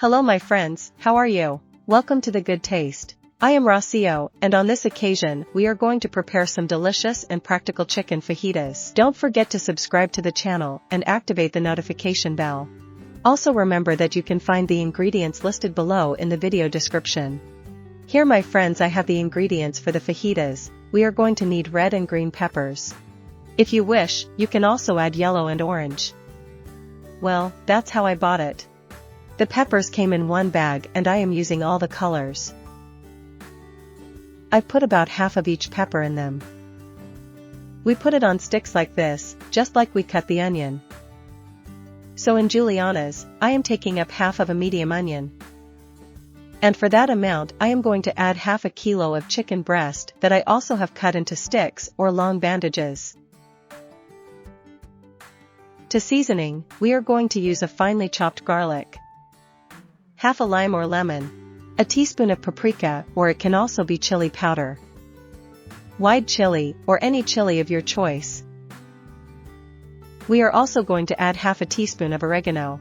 Hello my friends, how are you? Welcome to The Good Taste. I am Rocio, and on this occasion, we are going to prepare some delicious and practical chicken fajitas. Don't forget to subscribe to the channel and activate the notification bell. Also remember that you can find the ingredients listed below in the video description. Here my friends, I have the ingredients for the fajitas. We are going to need red and green peppers. If you wish, you can also add yellow and orange. Well, that's how I bought it. The peppers came in one bag and I am using all the colors. I've put about half of each pepper in them. We put it on sticks like this, just like we cut the onion. So in julianas, I am taking up half of a medium onion. And for that amount I am going to add half a kilo of chicken breast that I also have cut into sticks or long bandages. To seasoning, we are going to use a finely chopped garlic, half a lime or lemon, a teaspoon of paprika, or it can also be chili powder, white chili, or any chili of your choice. We are also going to add half a teaspoon of oregano,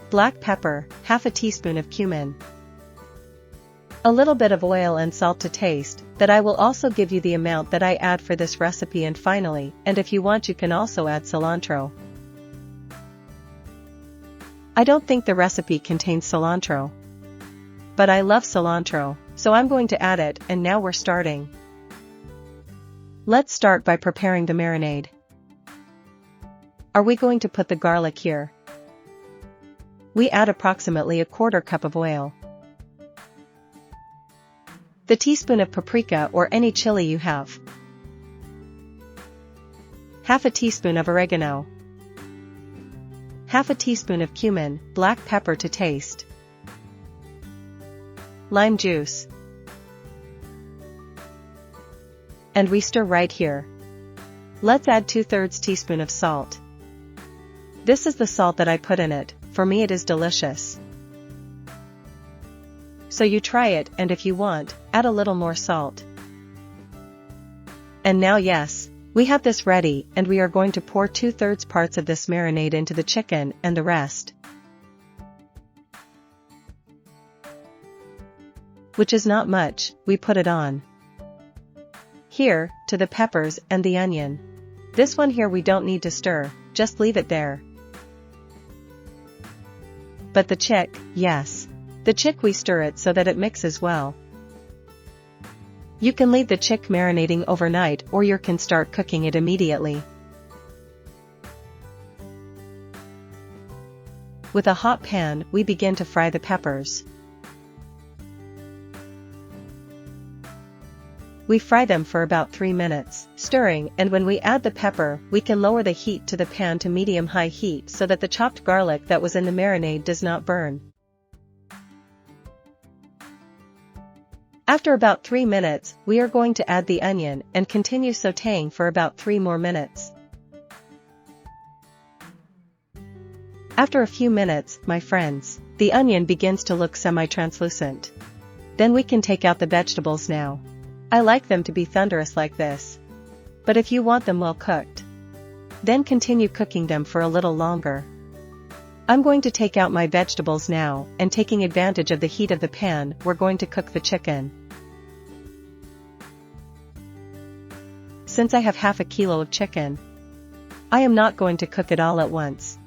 black pepper, half a teaspoon of cumin, a little bit of oil and salt to taste, that I will also give you the amount that I add for this recipe, and finally, and if you want you can also add cilantro. I don't think the recipe contains cilantro, but I love cilantro, so I'm going to add it, and now we're starting. Let's start by preparing the marinade. Are we going to put the garlic here? We add approximately a quarter cup of oil, the teaspoon of paprika or any chili you have, half a teaspoon of oregano, half a teaspoon of cumin, black pepper to taste, lime juice, and we stir right here. Let's add 2/3 teaspoon of salt. This is the salt that I put in it. For me it is delicious. So you try it, and if you want, add a little more salt. And now yes, we have this ready, and we are going to pour 2/3 parts of this marinade into the chicken and the rest, which is not much, we put it on here, to the peppers and the onion. This one here we don't need to stir, just leave it there. But the chick, yes. The chick we stir it so that it mixes well. You can leave the chick marinating overnight or you can start cooking it immediately. With a hot pan, we begin to fry the peppers. We fry them for about 3 minutes, stirring, and when we add the pepper, we can lower the heat to the pan to medium-high heat so that the chopped garlic that was in the marinade does not burn. After about 3 minutes, we are going to add the onion and continue sautéing for about 3 more minutes. After a few minutes, my friends, the onion begins to look semi-translucent. Then we can take out the vegetables now. I like them to be thunderous like this. But if you want them well cooked, then continue cooking them for a little longer. I'm going to take out my vegetables now, and taking advantage of the heat of the pan, we're going to cook the chicken. Since I have half a kilo of chicken, I am not going to cook it all at once,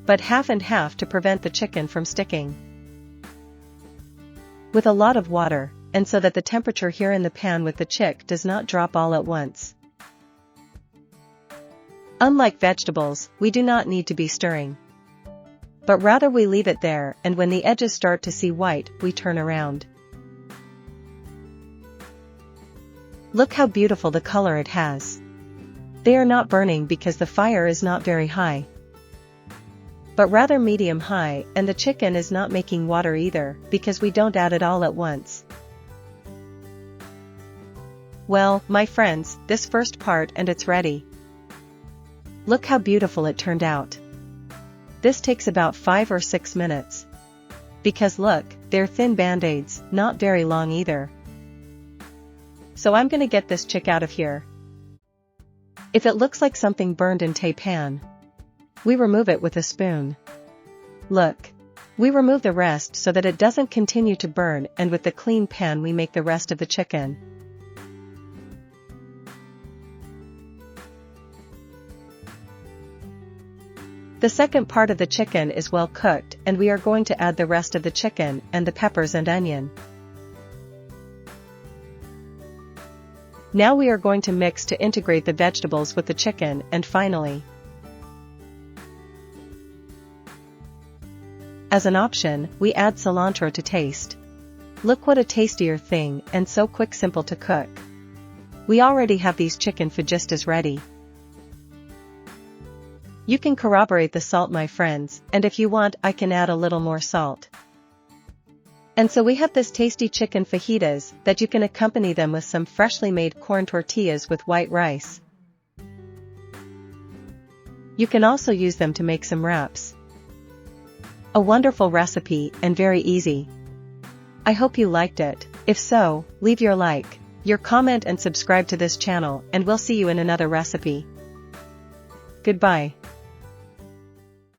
but half and half to prevent the chicken from sticking. With a lot of water, and so that the temperature here in the pan with the chick does not drop all at once. Unlike vegetables, we do not need to be stirring, but rather we leave it there, and when the edges start to see white, we turn around. Look how beautiful the color it has. They are not burning because the fire is not very high, but rather medium-high, and the chicken is not making water either, because we don't add it all at once. Well, my friends, this first part and it's ready. Look how beautiful it turned out. This takes about 5 or 6 minutes. Because look, they're thin band-aids, not very long either. So I'm gonna get this chick out of here. If it looks like something burned in the pan, we remove it with a spoon. Look. We remove the rest so that it doesn't continue to burn, and with the clean pan we make the rest of the chicken. The second part of the chicken is well cooked, and we are going to add the rest of the chicken and the peppers and onion. Now we are going to mix to integrate the vegetables with the chicken, and finally, as an option, we add cilantro to taste. Look what a tastier thing, and so quick, simple to cook. We already have these chicken fajitas ready. You can corroborate the salt, my friends, and if you want I can add a little more salt. And so we have this tasty chicken fajitas that you can accompany them with some freshly made corn tortillas with white rice. You can also use them to make some wraps. A wonderful recipe and very easy. I hope you liked it. If so, leave your like, your comment and subscribe to this channel, and we'll see you in another recipe. Goodbye.